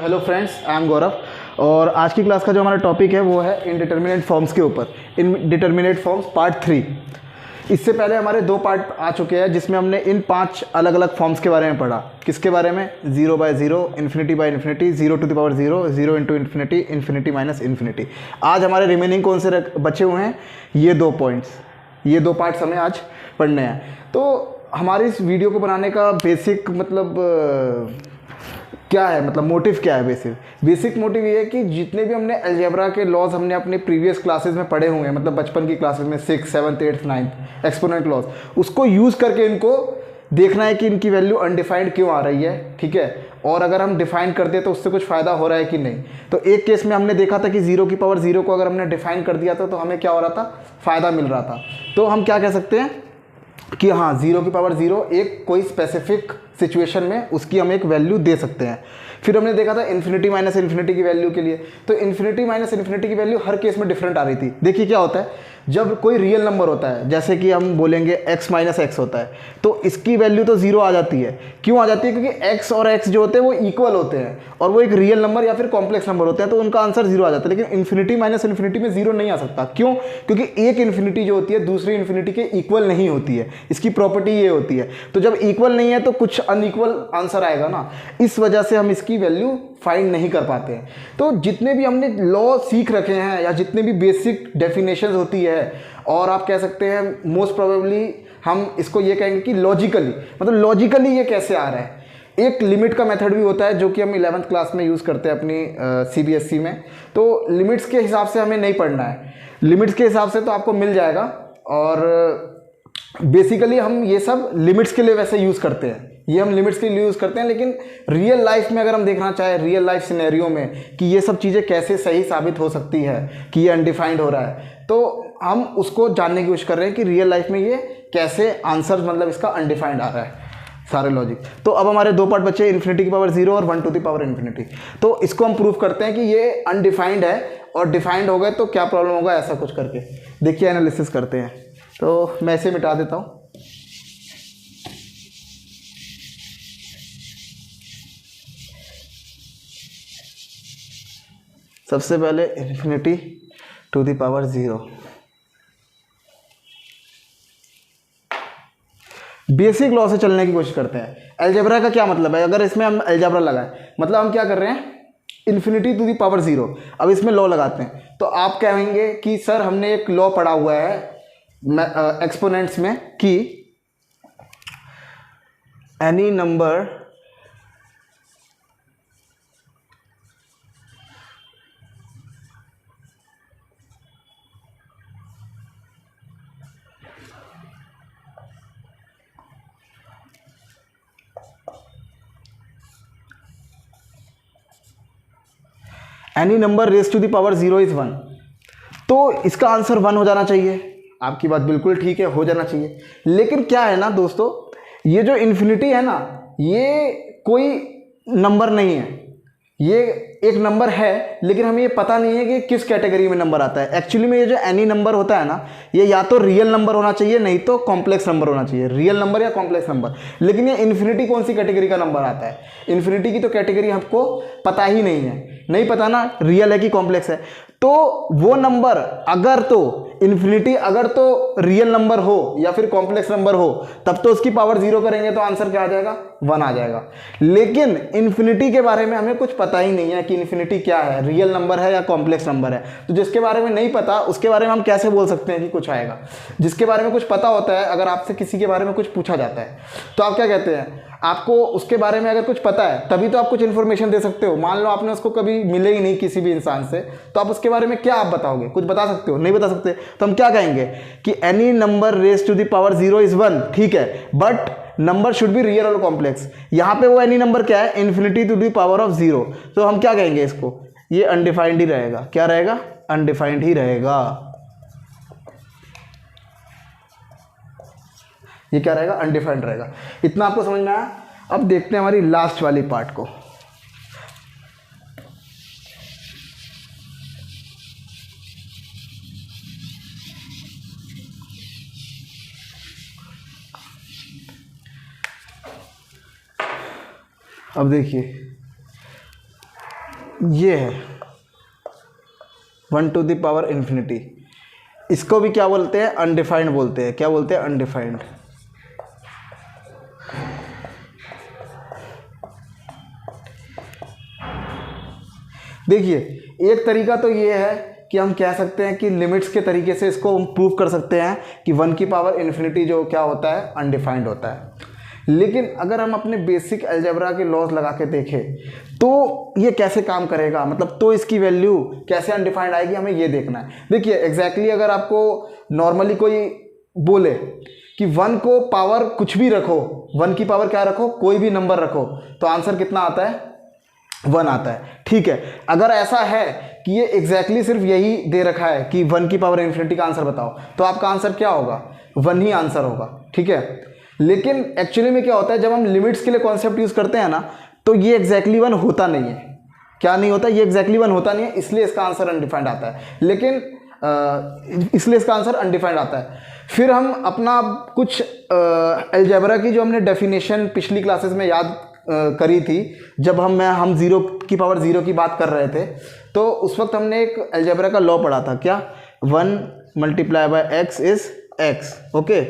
Hello friends, I am गौरव और आज की क्लास का जो हमारा टॉपिक है वो है इनडिटर्मिनेट फॉर्म्स के ऊपर। Indeterminate forms part 3। इससे पहले हमारे 2 पार्ट आ चुके हैं जिसमें हमने इन 5 अलग अलग फॉर्म्स के बारे में पढ़ा। किसके बारे में? 0/0, infinity by infinity, 0 to the power 0, 0 into infinity, infinity minus infinity. आज हमारे रिमेनिंग कौन से बचे हुए हैं? ये 2 पॉइंट्स, ये 2 पार्ट्स हमें आज पढ़ने हैं। तो हमारी इस वीडियो को बनाने का बेसिक क्या है, मतलब मोटिव क्या है? बेसिक मोटिव ये है कि जितने भी हमने अलजेब्रा के लॉज हमने अपने प्रीवियस क्लासेस में पढ़े हुए हैं, मतलब बचपन की क्लासेस में 6, 7, 8, 9 एक्सपोनेंट लॉज, उसको यूज़ करके इनको देखना है कि इनकी वैल्यू अनडिफाइंड क्यों आ रही है, ठीक है। और अगर हम डिफाइन कर दें तो उससे कुछ फ़ायदा हो रहा है कि नहीं। तो एक केस में हमने देखा था कि 0 की पावर 0 को अगर हमने डिफाइन कर दिया था तो हमें क्या हो रहा था? फ़ायदा मिल रहा था। तो हम क्या कह सकते हैं कि हाँ, 0 की पावर 0 एक कोई स्पेसिफिक सिचुएशन में उसकी हम एक वैल्यू दे सकते हैं। फिर हमने देखा था इन्फिनिटी माइनस इन्फिनिटी की वैल्यू के लिए, तो इन्फिनिटी माइनस इन्फिनिटी की वैल्यू हर केस में डिफरेंट आ रही थी। देखिए क्या होता है, जब कोई रियल नंबर होता है, जैसे कि हम बोलेंगे x माइनस एक्स होता है, तो इसकी वैल्यू तो 0 आ जाती है। क्यों आ जाती है? क्योंकि x और x जो होते हैं वो इक्वल होते हैं और वो एक रियल नंबर या फिर कॉम्प्लेक्स नंबर होते हैं, तो उनका आंसर 0 आ जाता है। लेकिन इन्फिनिटी माइनस इन्फिनिटी में 0 नहीं आ सकता। क्यों? क्योंकि एक इन्फिनिटी जो होती है दूसरी इन्फिनिटी के इक्वल नहीं होती है। इसकी प्रॉपर्टी ये होती है। तो जब इक्वल नहीं है तो कुछ अनइक्वल आंसर आएगा ना, इस वजह से हम इसकी वैल्यू फाइंड नहीं कर पाते हैं। तो जितने भी हमने लॉ सीख रखे हैं या जितने भी बेसिक डेफिनेशंस होती है, और आप कह सकते हैं मोस्ट प्रोबेबली हम इसको ये कहेंगे कि लॉजिकली, मतलब लॉजिकली ये कैसे आ रहा है। एक लिमिट का मेथड भी होता है जो कि हम 11th क्लास में यूज़ करते हैं अपनी CBSE में। तो लिमिट्स के हिसाब से हमें नहीं पढ़ना है, लिमिट्स के हिसाब से तो आपको मिल जाएगा। और बेसिकली हम ये सब लिमिट्स के लिए वैसे यूज़ करते हैं, ये हम लिमिट्स के लिए यूज़ करते हैं। लेकिन रियल लाइफ में अगर हम देखना चाहें, रियल लाइफ सिनेरियो में कि ये सब चीज़ें कैसे सही साबित हो सकती है कि ये अनडिफाइंड हो रहा है, तो हम उसको जानने की कोशिश कर रहे हैं कि रियल लाइफ में ये कैसे आंसर, मतलब इसका अनडिफाइंड आ रहा है सारे लॉजिक। तो अब हमारे 2 पार्ट बचे, इन्फिनिटी की पावर 0 और 1 टू द पावर इन्फिनिटी। तो इसको हम प्रूव करते हैं कि ये अनडिफाइंड है, और डिफाइंड हो गए तो क्या प्रॉब्लम होगा, ऐसा कुछ करके देखिए एनालिसिस करते हैं। तो मैं इसे मिटा देता हूँ। सबसे पहले infinity to the power 0। Basic law से चलने की कोशिश करते हैं। अलजेब्रा का क्या मतलब है? अगर इसमें हम अलजेब्रा लगाएं, मतलब हम क्या कर रहे हैं, इन्फिनिटी टू द पावर 0। अब इसमें लॉ लगाते हैं तो आप कहेंगे कि सर हमने एक लॉ पढ़ा हुआ है एक्सपोनेंट्स में कि any number any number raise to the power 0 is 1। तो इसका आंसर 1 हो जाना चाहिए। आपकी बात बिल्कुल ठीक है, हो जाना चाहिए। लेकिन क्या है ना दोस्तों, ये जो इन्फिनिटी है ना, ये कोई नंबर नहीं है, ये एक नंबर है, लेकिन हमें ये पता नहीं है कि किस कैटेगरी में नंबर आता है। एक्चुअली में ये जो एनी नंबर होता है ना, ये या तो रियल नंबर होना चाहिए, नहीं तो कॉम्प्लेक्स नंबर होना चाहिए, रियल नंबर या कॉम्प्लेक्स नंबर। लेकिन ये इन्फिनिटी कौन सी कैटेगरी का नंबर आता है? इन्फिनिटी की तो कैटेगरी हमको पता ही नहीं है, नहीं पता ना रियल है कि कॉम्प्लेक्स है। तो वो नंबर अगर तो इन्फिनिटी अगर तो रियल नंबर हो या फिर कॉम्प्लेक्स नंबर हो, तब तो उसकी पावर 0 करेंगे तो आंसर क्या आ जाएगा? 1 आ जाएगा। लेकिन इन्फिनिटी के बारे में हमें कुछ पता ही नहीं है कि इन्फिनिटी क्या है, रियल नंबर है या कॉम्प्लेक्स नंबर है। तो जिसके बारे में नहीं पता उसके बारे में हम कैसे बोल सकते हैं कि कुछ आएगा? जिसके बारे में कुछ पता होता है, अगर आपसे किसी के बारे में कुछ पूछा जाता है तो आप क्या कहते हैं? आपको उसके बारे में अगर कुछ पता है तभी तो आप कुछ इन्फॉर्मेशन दे सकते हो। मान लो आपने उसको कभी मिले ही नहीं किसी भी इंसान से, तो आप उसके बारे में क्या आप बताओगे? कुछ बता सकते हो? नहीं बता सकते। तो हम क्या कहेंगे कि any number raise to the power 0 is 1, ठीक है, but number should be real और कॉम्प्लेक्स। यहां पे वो एनी नंबर क्या है? Infinity to the power of 0। तो हम क्या कहेंगे इसको? ये अनडिफाइंड ही रहेगा। क्या रहेगा? अनडिफाइंड ही रहेगा। ये क्या रहेगा? अनडिफाइंड रहेगा। इतना आपको समझ में आया? अब देखते हैं हमारी लास्ट वाली पार्ट को। अब देखिए, ये है 1 टू द पावर इन्फिनिटी। इसको भी क्या बोलते हैं, अनडिफाइंड बोलते हैं। क्या बोलते हैं, अनडिफाइंड। देखिए एक तरीका तो ये है कि हम कह सकते हैं कि लिमिट्स के तरीके से इसको हम प्रूव कर सकते हैं कि 1 की पावर इन्फिनिटी जो क्या होता है, अनडिफाइंड होता है। लेकिन अगर हम अपने बेसिक अलजेब्रा के लॉज लगा के देखें तो ये कैसे काम करेगा, मतलब तो इसकी वैल्यू कैसे अनडिफाइंड आएगी, हमें ये देखना है। देखिए एग्जैक्टली अगर आपको नॉर्मली कोई बोले कि 1 को पावर कुछ भी रखो, 1 की पावर क्या रखो, कोई भी नंबर रखो, तो आंसर कितना आता है, 1 आता है। ठीक है, अगर ऐसा है कि ये एग्जैक्टली सिर्फ यही दे रखा है कि 1 की पावर इन्फिनिटी का आंसर बताओ, तो आपका आंसर क्या होगा, 1 ही आंसर होगा। ठीक है, लेकिन एक्चुअली में क्या होता है, जब हम लिमिट्स के लिए कॉन्सेप्ट यूज़ करते हैं ना, तो ये एग्जैक्टली 1 होता नहीं है। क्या नहीं होता, ये एग्जैक्टली 1 होता नहीं है, इसलिए इसका आंसर अनडिफाइंड आता है। लेकिन इसलिए इसका आंसर अनडिफाइंड आता है। फिर हम अपना कुछ अलजेब्रा की जो हमने डेफिनेशन पिछली क्लासेस में याद करी थी, जब हम 0 की पावर 0 की बात कर रहे थे, तो उस वक्त हमने एक अलजेब्रा का लॉ पढ़ा था। क्या, 1 multiply by x is x. Okay,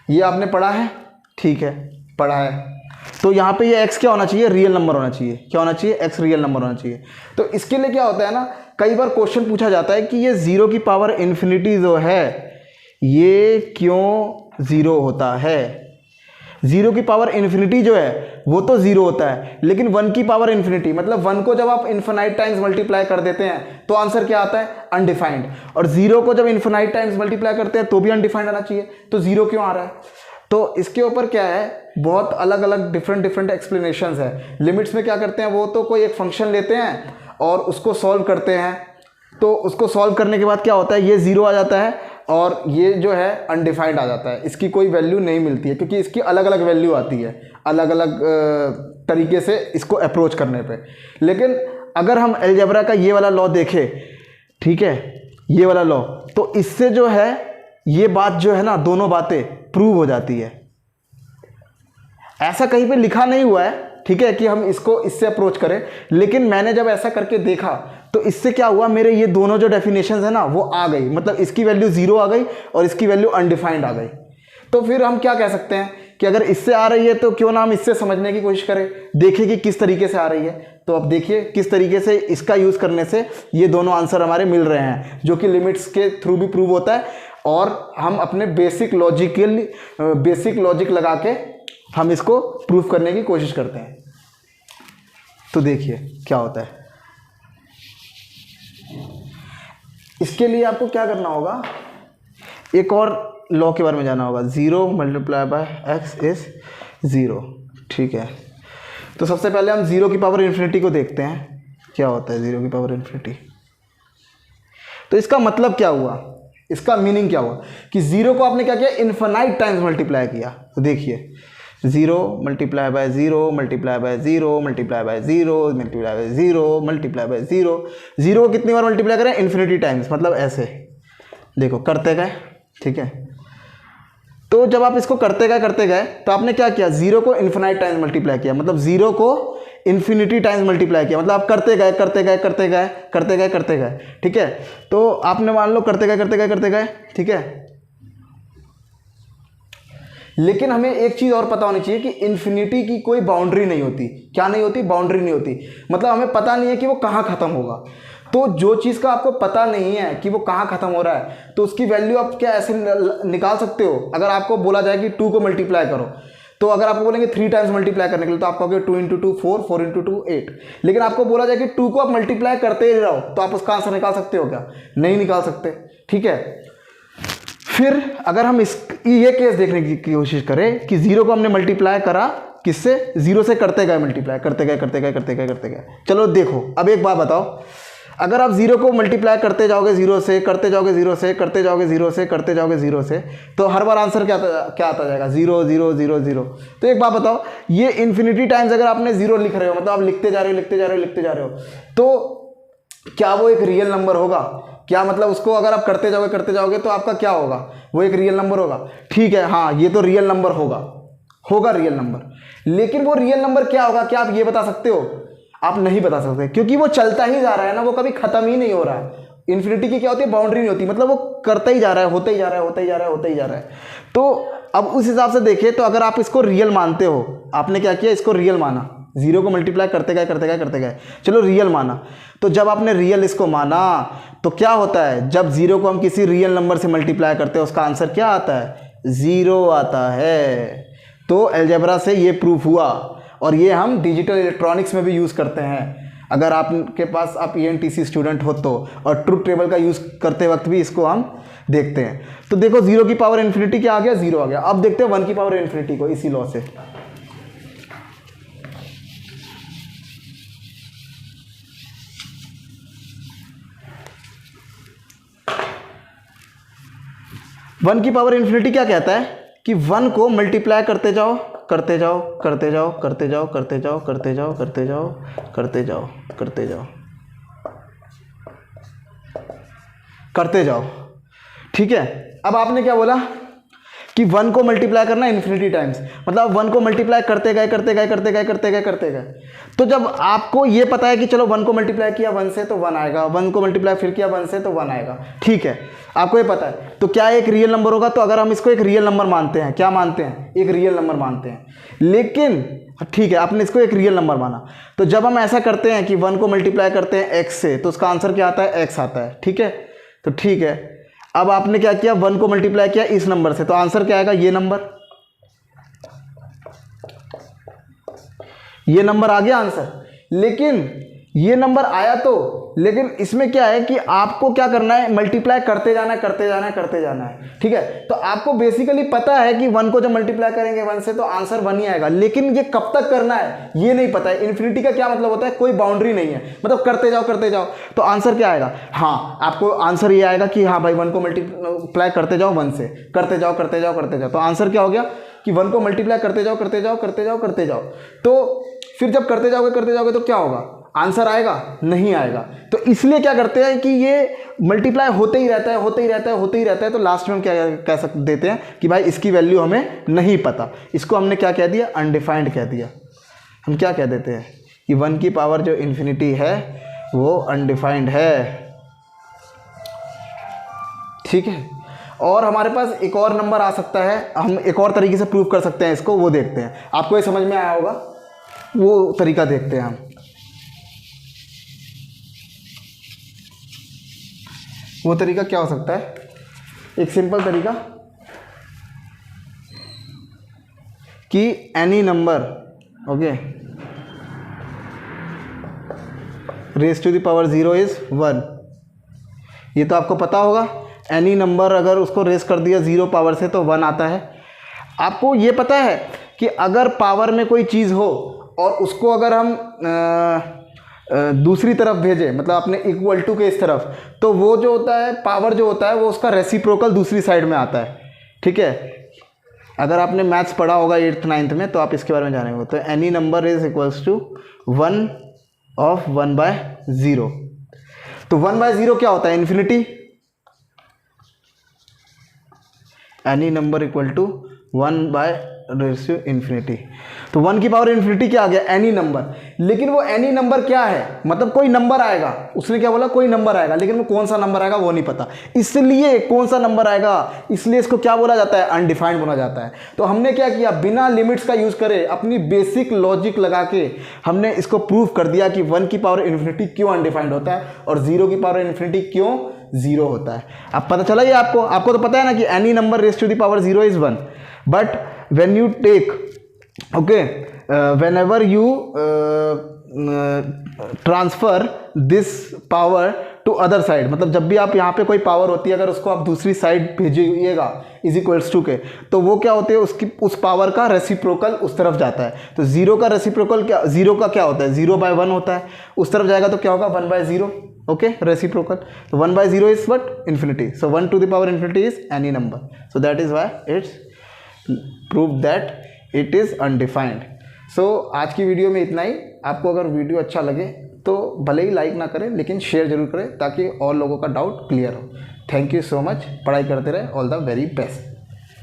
ये आपने पढ़ा है, ठीक है, पढ़ा है। तो यहाँ पे ये x क्या होना चाहिए, रियल नंबर होना चाहिए। क्या होना चाहिए, x रियल नंबर होना चाहिए। तो इसके लिए क्या होता है ना, कई बार क्वेश्चन पूछा जाता है कि ये 0 की पावर इन्फिनिटी जो है ये क्यों 0 होता है। 0 की पावर इन्फिनिटी जो है वो तो 0 होता है, लेकिन 1 की पावर इन्फिनिटी मतलब 1 को जब आप इन्फिनाइट टाइम्स मल्टीप्लाई कर देते हैं तो आंसर क्या आता है, अनडिफाइंड। और 0 को जब इन्फिनाइट टाइम्स मल्टीप्लाई करते हैं तो भी अनडिफाइंड आना चाहिए। तो 0 क्यों आ रहा है, तो इसके ऊपर क्या है, बहुत अलग अलग डिफरेंट एक्सप्लेनेशंस है। लिमिट्स में क्या करते हैं, वो तो कोई एक फंक्शन लेते हैं और उसको सॉल्व करते हैं, तो उसको सॉल्व करने के बाद क्या होता है, ये 0 आ जाता है और ये जो है अनडिफाइंड आ जाता है। इसकी कोई वैल्यू नहीं मिलती है, क्योंकि इसकी अलग अलग वैल्यू आती है अलग अलग तरीके से इसको अप्रोच करने पे। लेकिन अगर हम अलजेब्रा का ये वाला लॉ देखें, ठीक है, ये वाला लॉ, तो इससे जो है ये बात जो है ना, दोनों बातें प्रूव हो जाती है। ऐसा कहीं पे लिखा नहीं हुआ है, ठीक है, कि हम इसको इससे अप्रोच करें, लेकिन मैंने जब ऐसा करके देखा तो इससे क्या हुआ, मेरे ये दोनों जो डेफिनेशंस है ना वो आ गई, मतलब इसकी वैल्यू 0 आ गई और इसकी वैल्यू अनडिफाइंड आ गई। तो फिर हम क्या कह सकते हैं कि अगर इससे आ रही है तो क्यों ना हम इससे समझने की कोशिश करें, देखें कि किस तरीके से आ रही है। तो अब देखिए किस तरीके से इसका यूज़ करने से ये दोनों आंसर हमारे मिल रहे हैं, जो कि लिमिट्स के थ्रू भी प्रूव होता है, और हम अपने बेसिक लॉजिक लगा के हम इसको प्रूव करने की कोशिश करते हैं। तो देखिए क्या होता है, इसके लिए आपको क्या करना होगा, एक और लॉ के बारे में जाना होगा। 0 मल्टीप्लाई बाय एक्स इज 0। ठीक है, तो सबसे पहले हम 0 की पावर इन्फिनिटी को देखते हैं, क्या होता है 0 की पावर इन्फिनिटी। तो इसका मतलब क्या हुआ, इसका मीनिंग क्या हुआ कि 0 को आपने क्या किया, इन्फिनाइट टाइम्स मल्टीप्लाई किया। तो देखिए 0 multiply by 0 multiply by 0 multiply by 0 multiply by 0 multiply by 0। 0 को कितनी बार मल्टीप्लाई करें, इन्फिनिटी टाइम्स, मतलब ऐसे देखो करते गए। ठीक है, तो जब आप इसको करते गए तो आपने क्या किया, 0 को इन्फिनाइट टाइम्स मल्टीप्लाई किया, मतलब 0 को इन्फिनिटी टाइम्स मल्टीप्लाई किया, मतलब आप करते गए। ठीक है, तो आपने मान लो करते गए। ठीक है, लेकिन हमें एक चीज़ और पता होनी चाहिए कि इन्फिनिटी की कोई बाउंड्री नहीं होती। क्या नहीं होती, बाउंड्री नहीं होती, मतलब हमें पता नहीं है कि वो कहाँ ख़त्म होगा। तो जो चीज़ का आपको पता नहीं है कि वो कहाँ ख़त्म हो रहा है, तो उसकी वैल्यू आप क्या ऐसे निकाल सकते हो। अगर आपको बोला जाए कि 2 को मल्टीप्लाई करो, तो अगर आपको बोलेंगे 3 टाइम्स मल्टीप्लाई करने के लिए, तो आप कहोगे 2 × 2 4, 4 × 2 8। लेकिन आपको बोला जाए कि 2 को आप मल्टीप्लाई करते ही रहो, तो आप उसका आंसर निकाल सकते हो क्या, नहीं निकाल सकते। ठीक है, फिर अगर हम ये केस देखने की कोशिश करें कि 0 को हमने मल्टीप्लाई करा किससे, 0 से करते गए मल्टीप्लाई, करते गए। चलो देखो, अब एक बात बताओ, अगर आप 0 को मल्टीप्लाई करते जाओगे 0 से, तो हर बार आंसर क्या आता जाएगा, 0 0 0 0। तो एक बात बताओ, ये इन्फिनिटी टाइम्स अगर आपने 0 लिख रहे हो, मतलब आप लिखते जा रहे हो, तो क्या वो एक रियल नंबर होगा, क्या मतलब उसको अगर आप करते जाओगे तो आपका क्या होगा, वो एक रियल नंबर होगा। ठीक है, हाँ ये तो रियल नंबर होगा रियल नंबर। लेकिन वो रियल नंबर क्या होगा, क्या आप ये बता सकते हो। आप नहीं बता सकते, क्योंकि वो चलता ही जा रहा है ना, वो कभी खत्म ही नहीं हो रहा है। इन्फिनिटी की क्या होती है, बाउंड्री नहीं होती, मतलब वो करता ही जा रहा है, होता ही जा रहा है, होता ही जा रहा है, होता ही जा रहा है। तो अब उस हिसाब से देखें तो अगर आप इसको रियल मानते हो, आपने क्या किया, इसको रियल माना, जीरो को मल्टीप्लाई करते गए करते गए करते गए, चलो रियल माना। तो जब आपने रियल इसको माना तो क्या होता है, जब जीरो को हम किसी रियल नंबर से मल्टीप्लाई करते हैं उसका आंसर क्या आता है, जीरो आता है। तो अलजेब्रा से ये प्रूफ हुआ, और ये हम डिजिटल इलेक्ट्रॉनिक्स में भी यूज़ करते हैं। अगर आपके पास आप ENTC स्टूडेंट हो तो, और ट्रुथ टेबल का यूज़ करते वक्त भी इसको हम देखते हैं। तो देखो जीरो की पावर इन्फिनिटी क्या आ गया, जीरो आ गया। अब देखते हैं 1 की पावर इन्फिनिटी को इसी लॉ से। वन की पावर इन्फिनिटी क्या कहता है कि 1 को मल्टीप्लाई करते जाओ करते जाओ करते जाओ करते जाओ करते जाओ करते जाओ करते जाओ करते जाओ करते जाओ करते जाओ, ठीक है। अब आपने क्या बोला कि 1 को मल्टीप्लाई करना इन्फिनिटी टाइम्स, मतलब 1 को मल्टीप्लाई करते गए करते गए करते गए करते गए करते गए। तो जब आपको ये पता है कि चलो 1 को मल्टीप्लाई किया 1 से तो 1 आएगा, 1 को मल्टीप्लाई फिर किया 1 से तो 1 आएगा, ठीक है, आपको ये पता है। तो क्या एक रियल नंबर होगा, तो अगर हम इसको एक रियल नंबर मानते हैं, क्या मानते हैं, एक रियल नंबर मानते हैं, लेकिन ठीक है आपने इसको एक रियल नंबर माना, तो जब हम ऐसा करते हैं कि 1 को मल्टीप्लाई करते हैं x से, तो उसका आंसर क्या आता है, x आता है, ठीक है। तो ठीक है, अब आपने क्या किया, 1 को मल्टीप्लाई किया इस नंबर से, तो आंसर क्या आएगा, ये नंबर आ गया आंसर। लेकिन ये नंबर आया तो, लेकिन इसमें क्या है कि आपको क्या करना है, मल्टीप्लाई करते जाना है करते जाना है करते जाना है, ठीक है। तो आपको बेसिकली पता है कि 1 को जब मल्टीप्लाई करेंगे 1 से तो आंसर 1 ही आएगा, लेकिन ये कब तक करना है ये नहीं पता है। इन्फिनिटी का क्या मतलब होता है, कोई बाउंड्री नहीं है, मतलब करते जाओ तो आंसर क्या आएगा, हाँ आपको आंसर ये आएगा कि हाँ भाई 1 को मल्टीप्लाई करते जाओ 1 से, करते जाओ करते जाओ करते जाओ, तो आंसर क्या हो गया कि 1 को मल्टीप्लाई करते जाओ करते जाओ करते जाओ करते जाओ। तो फिर जब करते जाओगे तो क्या होगा, आंसर आएगा, नहीं आएगा। तो इसलिए क्या करते हैं कि ये मल्टीप्लाई होते ही रहता है होते ही रहता है होते ही रहता है। तो लास्ट में हम क्या कह सकते देते हैं कि भाई इसकी वैल्यू हमें नहीं पता, इसको हमने क्या कह दिया, अनडिफाइंड कह दिया। हम क्या कह देते हैं कि 1 की पावर जो इन्फिनिटी है वो अनडिफाइंड है, ठीक है। और हमारे पास एक और नंबर आ सकता है, हम एक और तरीके से प्रूव कर सकते हैं इसको, वो देखते हैं। आपको ये समझ में आया होगा, वो तरीका देखते हैं हम। वो तरीका क्या हो सकता है, एक सिंपल तरीका कि any number, okay, raise to the power 0 is 1। ये तो आपको पता होगा, एनी नंबर अगर उसको रेज कर दिया 0 पावर से तो 1 आता है। आपको ये पता है कि अगर पावर में कोई चीज़ हो और उसको अगर हम दूसरी तरफ भेजे, मतलब अपने इक्वल टू के इस तरफ, तो वो जो होता है पावर जो होता है वो उसका रेसिप्रोकल दूसरी साइड में आता है, ठीक है। अगर आपने मैथ्स पढ़ा होगा 8th 9th में तो आप इसके बारे में जानेंगे। तो any number is equals to 1 of 1/0। तो 1/0 क्या होता है, infinity. Any number equal to 1/∞। तो 1 की पावर इन्फिनिटी क्या आ गया, एनी नंबर। लेकिन वो एनी नंबर क्या है, मतलब कोई नंबर आएगा, उसने क्या बोला, कोई नंबर आएगा, लेकिन वो कौन सा नंबर आएगा वो नहीं पता। इसलिए कौन सा नंबर आएगा, इसलिए इसको क्या बोला जाता है, अनडिफाइंड बोला जाता है। तो हमने क्या किया, बिना लिमिट्स का यूज़ करे, अपनी बेसिक लॉजिक लगा के हमने इसको प्रूव कर दिया कि 1 की पावर इन्फिनिटी क्यों अनडिफाइंड होता है और 0 की पावर इन्फिनिटी क्यों 0 होता है। अब पता चला ये आपको तो पता है ना कि any number raise to the power 0 is 1, but when you take, okay, whenever you transfer this power to other side, मतलब जब भी आप यहाँ पे कोई पावर होती है अगर उसको आप दूसरी साइड भेजिएगा इज इक्वल्स टू के, तो वो क्या होते हैं, उसकी उस पावर का रेसिप्रोकल उस तरफ जाता है। तो 0 का रेसिप्रोकल क्या, 0 का क्या होता है, 0/1 होता है, उस तरफ जाएगा तो क्या होगा 1/0, ओके, रेसिप्रोकल। तो 1/0 is what, infinity. So 1 to the power infinity is any number, so that is why it's prove that it is undefined. So आज की वीडियो में इतना ही। आपको अगर वीडियो अच्छा लगे तो भले ही लाइक ना करें लेकिन शेयर जरूर करें ताकि और लोगों का डाउट क्लियर हो। Thank you so much. पढ़ाई करते रहे। All the very best.